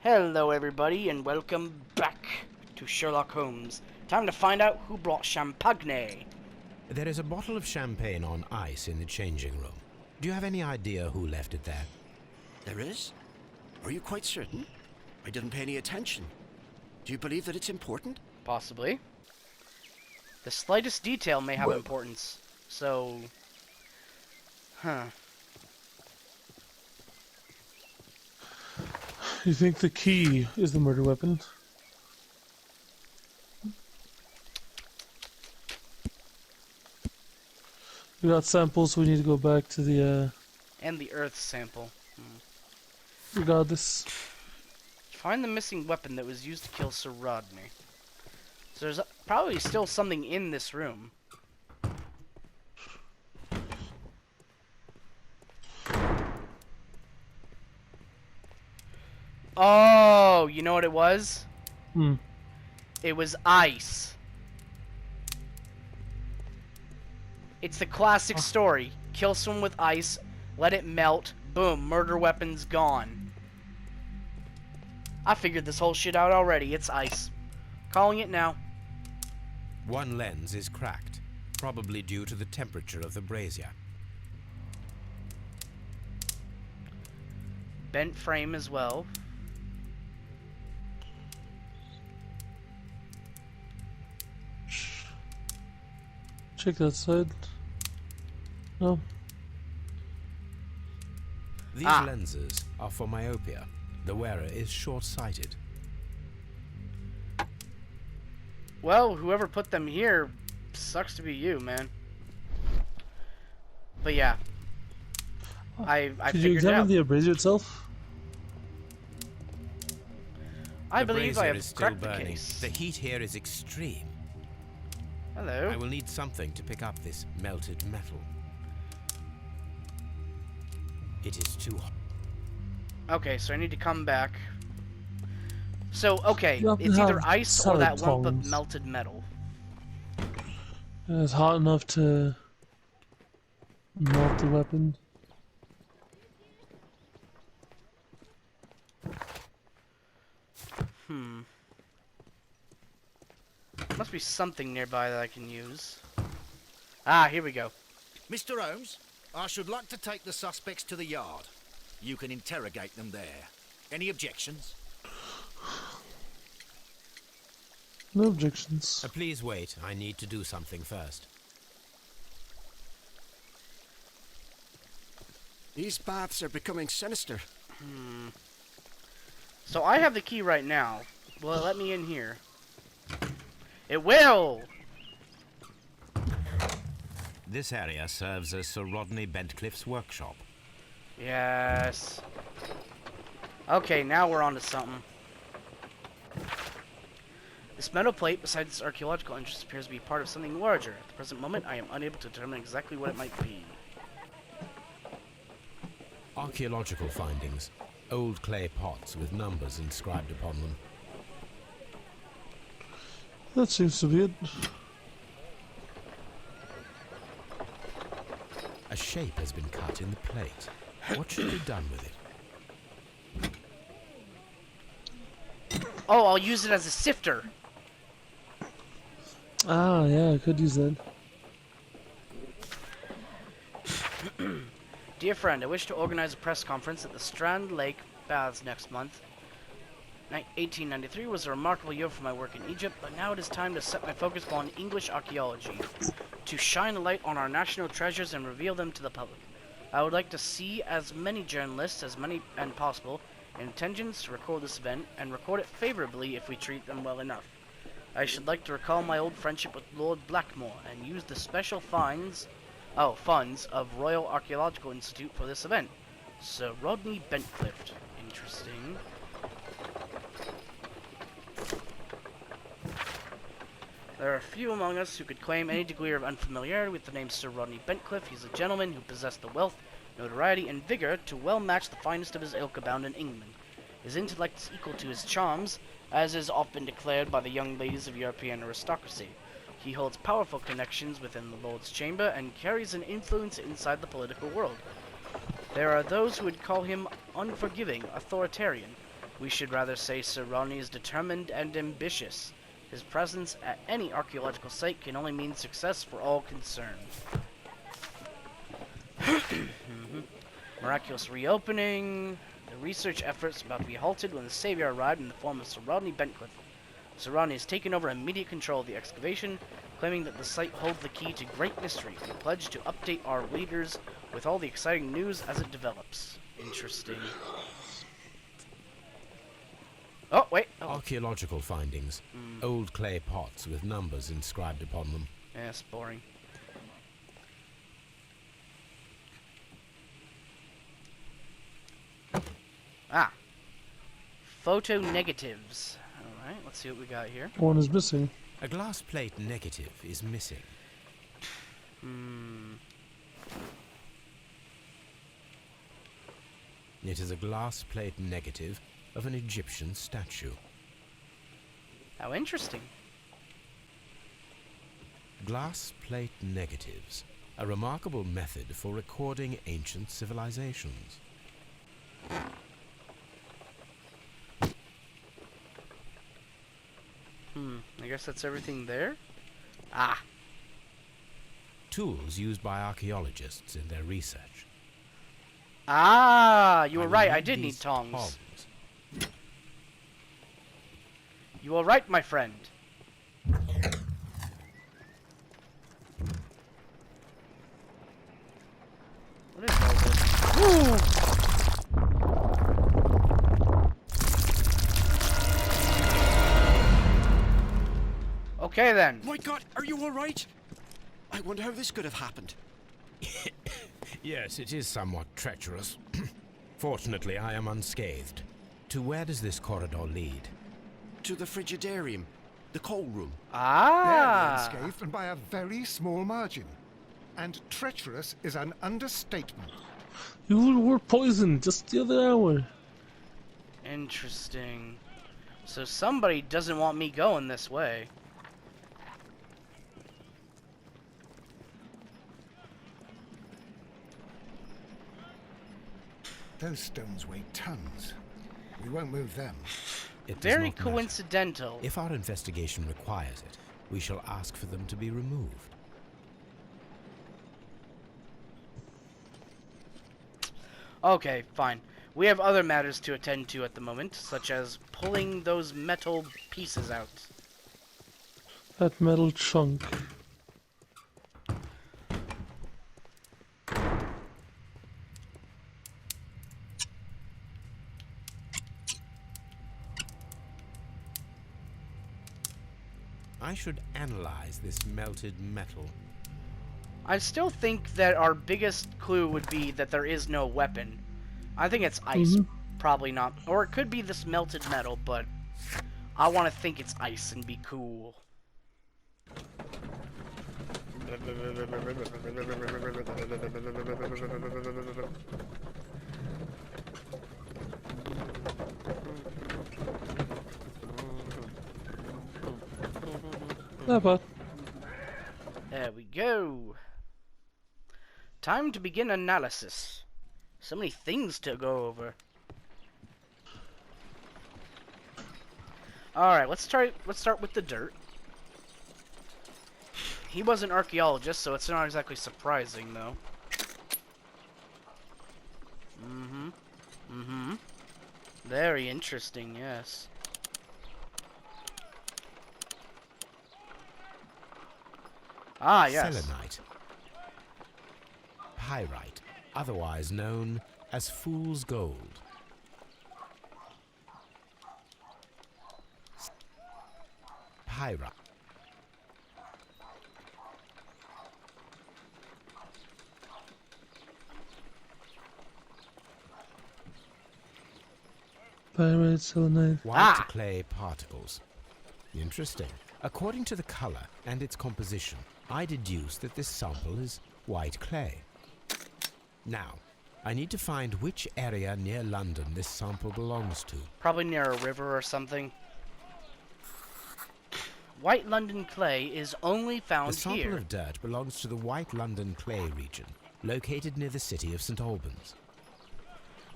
Hello everybody and welcome back to Sherlock Holmes. Time to find out who brought champagne. There is a bottle of champagne on ice in the changing room. Do you have any idea who left it there? There is? Are you quite certain? I didn't pay any attention. Do you believe that it's important? Possibly. The slightest detail may have importance. So... You think the key is the murder weapon? We got samples, so we need to go back to the, And the earth sample. We got this. Find the missing weapon that was used to kill Sir Rodney. So there's probably still something in this room. Oh, you know what it was? It was ice. It's the classic story. Kill someone with ice, let it melt, boom, murder weapon's gone. I figured this whole shit out already. It's ice. Calling it now. One lens is cracked, probably due to the temperature of the brazier. Bent frame as well. Check that side. No. These lenses are for myopia. The wearer is short-sighted. Well, whoever put them here sucks to be you, man. But yeah. I Did you figured it examine out. the brazier itself? I The believe I brazier have is still cracked the burning. case. The heat here is extreme. Hello. I will need something to pick up this melted metal. It is too hot. Okay, so I need to come back. So, okay, You have to it's either have ice or that solid lump of tongs. melted metal. It's hot enough to melt the weapon. Must be something nearby that I can use. Ah, here we go. Mr. Holmes, I should like to take the suspects to the yard. You can interrogate them there. Any objections? No objections. Please wait. I need to do something first. These baths are becoming sinister. So I have the key right now. Will it let me in here? It will! This area serves as Sir Rodney Bentcliffe's workshop. Yes. Okay, now we're on to something. This metal plate, besides its archaeological interest, appears to be part of something larger. At the present moment, I am unable to determine exactly what it might be. Archaeological findings. Old clay pots with numbers inscribed upon them. That seems to be it. A shape has been cut in the plate. What should be done with it? Oh, I'll use it as a sifter. Ah, yeah, I could use that. Dear friend, I wish to organize a press conference at the Strand Lake Baths next month. 1893 was a remarkable year for my work in Egypt, but now it is time to set my focus on English archaeology, to shine a light on our national treasures and reveal them to the public. I would like to see as many journalists as possible in attendance to record this event, and record it favorably if we treat them well enough. I should like to recall my old friendship with Lord Blackmore, and use the special funds of Royal Archaeological Institute for this event. Sir Rodney Bentcliffe. Interesting. There are few among us who could claim any degree of unfamiliarity with the name Sir Rodney Bentcliffe. He's a gentleman who possessed the wealth, notoriety, and vigor to well match the finest of his ilk abound in England. His intellect is equal to his charms, as is often declared by the young ladies of European aristocracy. He holds powerful connections within the Lord's Chamber and carries an influence inside the political world. There are those who would call him unforgiving, authoritarian. We should rather say Sir Rodney is determined and ambitious. His presence at any archaeological site can only mean success for all concerned. Miraculous reopening. The research efforts about to be halted when the savior arrived in the form of Sir Rodney Bentcliffe. Sir Rodney has taken over immediate control of the excavation, claiming that the site holds the key to great mystery. We pledge to update our readers with all the exciting news as it develops. Interesting. Oh, wait. Oh. Archaeological findings. Old clay pots with numbers inscribed upon them. Yeah, it's boring. Ah. Photo negatives. Alright, let's see what we got here. One is missing. A glass plate negative is missing. It is a glass plate negative of an Egyptian statue. How interesting. Glass plate negatives, a remarkable method for recording ancient civilizations. I guess that's everything there? Ah. Tools used by archaeologists in their research. Ah, you were right. need I did need these tongs. You were right, my friend. What is all this? Ooh! Okay then. My God, are you all right? I wonder how this could have happened. Yes, it is somewhat treacherous. Fortunately, I am unscathed. To where does this corridor lead? To the frigidarium, the coal room. Ah. Barely unscathed and by a very small margin. And treacherous is an understatement. You were poisoned just the other hour. Interesting. So somebody doesn't want me going this way. Those stones weigh tons. We won't move them. It does Very not matter. coincidental. If our investigation requires it, we shall ask for them to be removed. Okay, fine. We have other matters to attend to at the moment, such as pulling those metal pieces out. That metal chunk. I should analyze this melted metal. I still think that our biggest clue would be that there is no weapon. I think it's ice. Probably not. Or it could be this melted metal, but I want to think it's ice and be cool. But There we go. Time to begin analysis. So many things to go over. Alright, let's start with the dirt. He was an archaeologist, so it's not exactly surprising, though. Very interesting, yes. Ah, yes. Selenite. Pyrite, otherwise known as fool's gold. Pyrite. pyrite, selenite. White clay particles. Interesting. According to the color and its composition, I deduce that this sample is white clay. Now, I need to find which area near London this sample belongs to. Probably near a river or something. White London clay is only found The sample here. of dirt belongs to the White London clay region, located near the city of St. Albans.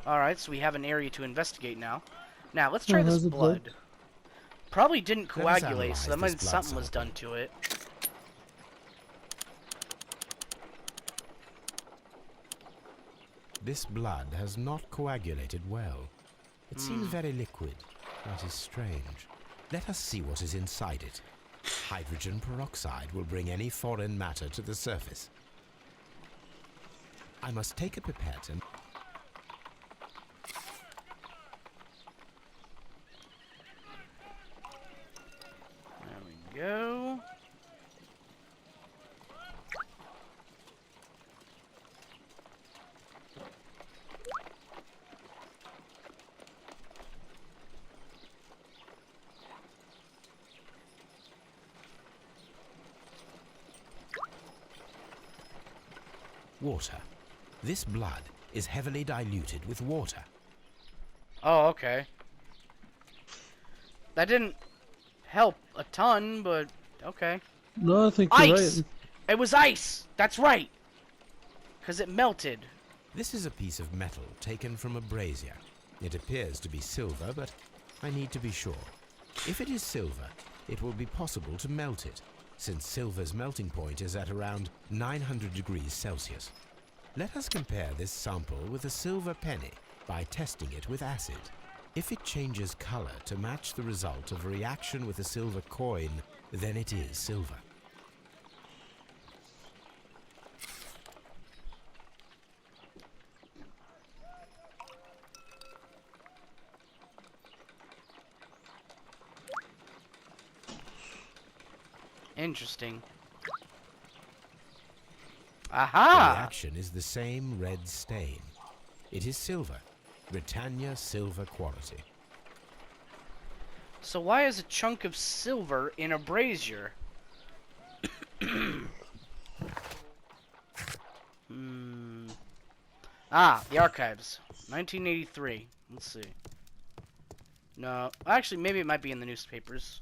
Alright, so we have an area to investigate now. Now, let's try Oh, this there's the blood. blood. Probably didn't Let us coagulate, so that analyze means this blood something was sample. done to it. This blood has not coagulated well. It seems very liquid. That is strange. Let us see what is inside it. Hydrogen peroxide will bring any foreign matter to the surface. I must take a pipette and... There we go. Water. This blood is heavily diluted with water. Oh, okay. That didn't help a ton, but okay. No, I think you're Ice! right. It was ice! That's right! Because it melted. This is a piece of metal taken from a brazier. It appears to be silver, but I need to be sure. If it is silver, it will be possible to melt it, since silver's melting point is at around 900 degrees Celsius. Let us compare this sample with a silver penny by testing it with acid. If it changes color to match the result of a reaction with a silver coin, then it is silver. Interesting. The Aha! reaction is the same red stain. It is silver, Britannia silver quality. So why is a chunk of silver in a brazier? Ah, the archives. 1983. Let's see. No, actually, maybe it might be in the newspapers.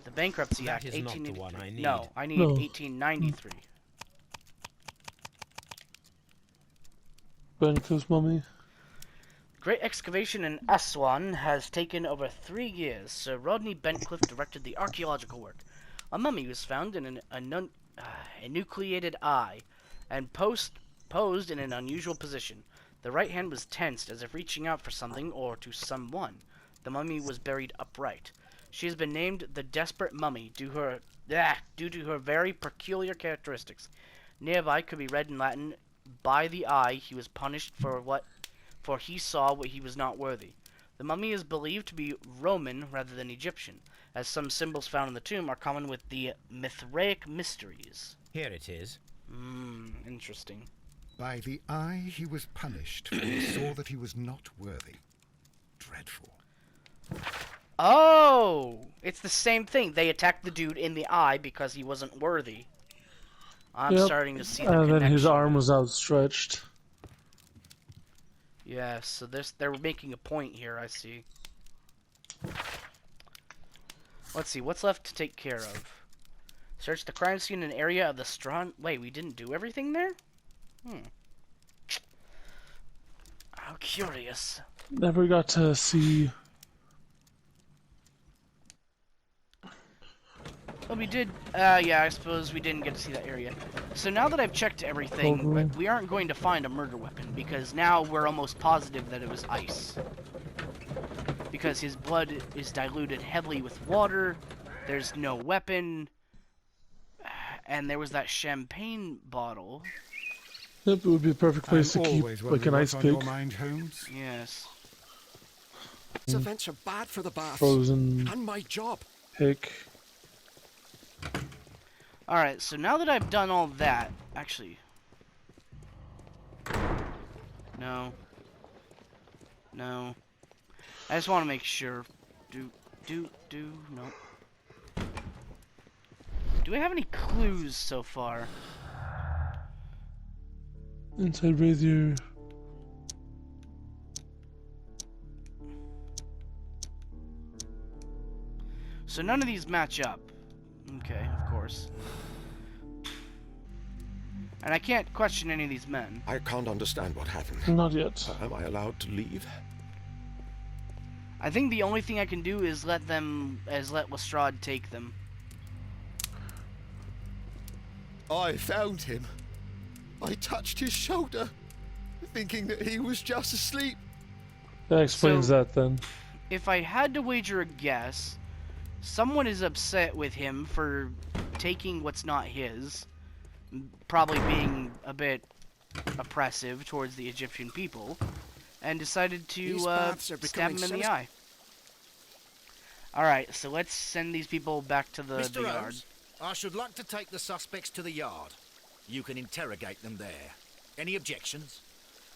The Bankruptcy That Act, is not the 1883. one I need. No, I need No. 1893. Benco's mummy. Great excavation in Aswan has taken over 3 years. Sir Rodney Bentcliffe directed the archaeological work. A mummy was found in a enucleated eye and posed in an unusual position. The right hand was tensed as if reaching out for something or to someone. The mummy was buried upright. She has been named the Desperate Mummy due to her very peculiar characteristics. Nearby could be read in Latin, "By the eye he was punished for he saw what he was not worthy." The mummy is believed to be Roman rather than Egyptian, as some symbols found in the tomb are common with the Mithraic mysteries. Here it is. Interesting. By the eye he was punished, for he saw that he was not worthy. Dreadful. Oh! It's the same thing. They attacked the dude in the eye because he wasn't worthy. I'm Yep. starting to see the And then his connection. arm was outstretched. Yeah, so they're making a point here, I see. Let's see, what's left to take care of? Search the crime scene and area of the Strand... Wait, we didn't do everything there? How curious. Never got to see. Well, we did... yeah, I suppose we didn't get to see that area. So now that I've checked everything, Totally. we aren't going to find a murder weapon, because now we're almost positive that it was ice. Because his blood is diluted heavily with water, there's no weapon, and there was that champagne bottle. Yep, it would be a perfect place I'm to keep always like an wondering ice what's on pick. your mind, Holmes. Yes. These events are bad for the baths. Frozen And my job. pick. Alright, so now that I've done all that, actually... No. No. I just want to make sure. No. Do we have any clues so far? Inside brazier. So none of these match up. Okay, of course. And I can't question any of these men. I can't understand what happened. Not yet. Am I allowed to leave? I think the only thing I can do is let Lestrade take them. I found him. I touched his shoulder, thinking that he was just asleep. That explains So- that then. If I had to wager a guess, someone is upset with him for taking what's not his, probably being a bit oppressive towards the Egyptian people, and decided to These paths are stab him becoming in the eye. Alright, so let's send these people back to the Mr. yard. Holmes, I should like to take the suspects to the yard. You can interrogate them there. Any objections?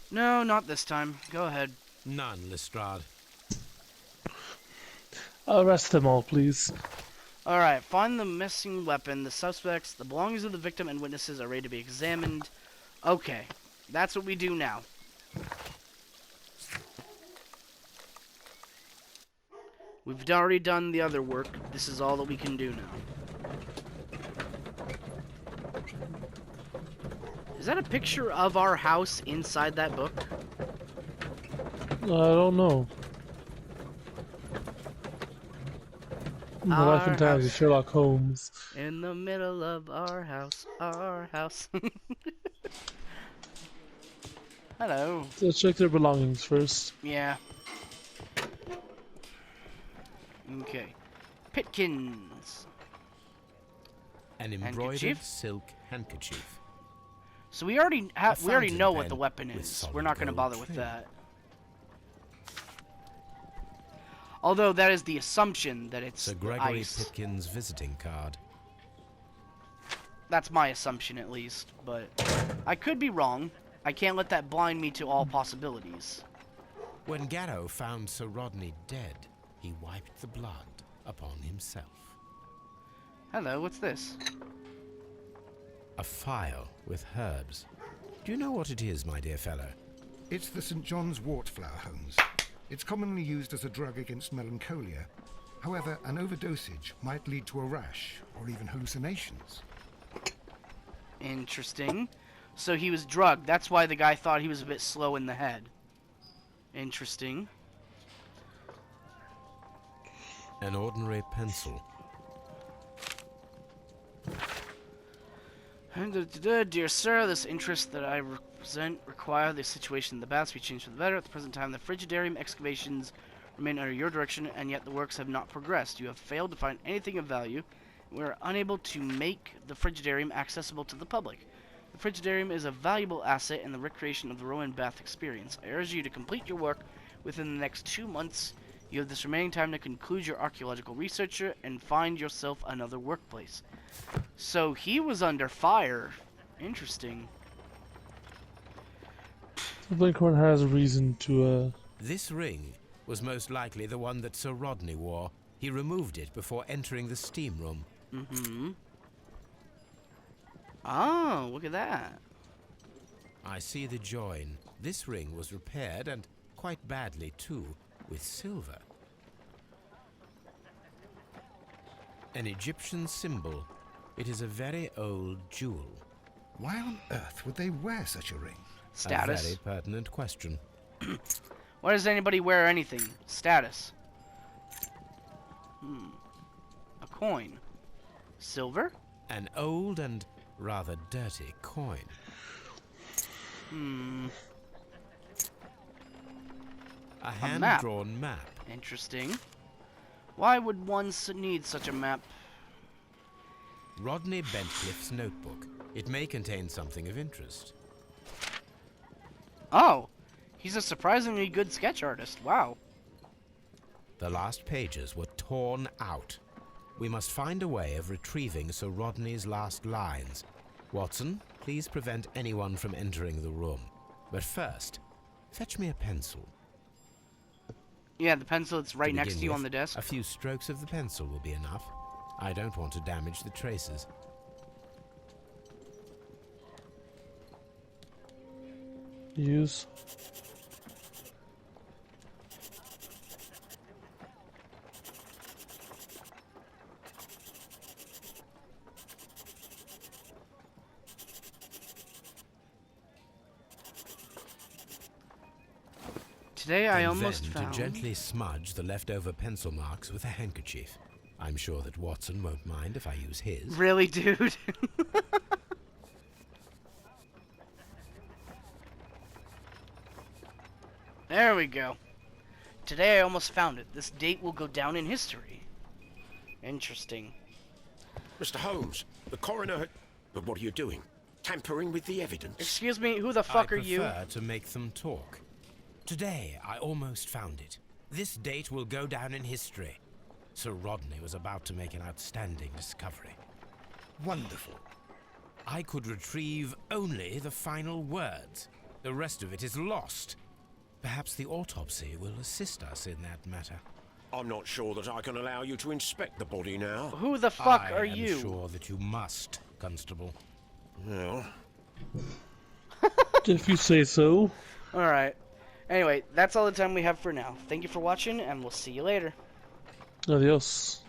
No, not this time. Go ahead. None, Lestrade. Arrest them all, please. Alright, find the missing weapon, the suspects, the belongings of the victim, and witnesses are ready to be examined. Okay, that's what we do now. We've already done the other work. This is all that we can do now. Is that a picture of our house inside that book? I don't know. The Life and Times of house. Sherlock Holmes. In the middle of our house, our house. Hello. Let's check their belongings first. Yeah. Okay. Pitkins. An embroidered Handkerchief? silk handkerchief. So we already we already fountain know what pen the weapon with is. solid We're not going to gold bother with trim. that. Although that is the assumption that it's Sir Gregory ice. Pitkin's visiting card. That's my assumption at least, but I could be wrong. I can't let that blind me to all possibilities. When Garrow found Sir Rodney dead, he wiped the blood upon himself. Hello, what's this? A phial with herbs. Do you know what it is, my dear fellow? It's the St. John's wort flower, Holmes. It's commonly used as a drug against melancholia. However, an overdosage might lead to a rash or even hallucinations. Interesting. So he was drugged. That's why the guy thought he was a bit slow in the head. Interesting. An ordinary pencil. Dear sir, this interest that I represent require the situation in the baths be changed for the better. At the present time, the frigidarium excavations remain under your direction, and yet the works have not progressed. You have failed to find anything of value. We are unable to make the frigidarium accessible to the public. The frigidarium is a valuable asset in the recreation of the Roman bath experience. I urge you to complete your work within the next 2 months. You have this remaining time to conclude your archaeological research and find yourself another workplace. So he was under fire. Interesting. The Blinkhorn has a reason to, This ring was most likely the one that Sir Rodney wore. He removed it before entering the steam room. Mm-hmm. Oh, look at that. I see the join. This ring was repaired, and quite badly too, with silver. An Egyptian symbol. It is a very old jewel. Why on earth would they wear such a ring? A Status. very pertinent question. Why does anybody wear anything? Status. A coin. Silver? An old and rather dirty coin. A hand-drawn map. Interesting. Why would one need such a map? Rodney Bentcliffe's notebook. It may contain something of interest. Oh, he's a surprisingly good sketch artist. Wow. The last pages were torn out. We must find a way of retrieving Sir Rodney's last lines. Watson, please prevent anyone from entering the room. But first, fetch me a pencil. Yeah, the pencil that's right To next begin to you with, on the desk. A few strokes of the pencil will be enough. I don't want to damage the traces. use. Today I and almost then found... to gently smudge the leftover pencil marks with a handkerchief. I'm sure that Watson won't mind if I use his. Really, dude? There we go. Today I almost found it. This date will go down in history. Interesting. Mr. Holmes, the coroner had... But what are you doing? Tampering with the evidence? Excuse me, who the fuck I are you? prefer to make them talk. Today, I almost found it. This date will go down in history. Sir Rodney was about to make an outstanding discovery. Wonderful. I could retrieve only the final words. The rest of it is lost. Perhaps the autopsy will assist us in that matter. I'm not sure that I can allow you to inspect the body now. Who the fuck I are am you? sure that you must, Constable. Well, If you say so. Alright. Anyway, that's all the time we have for now. Thank you for watching, and we'll see you later. Adios.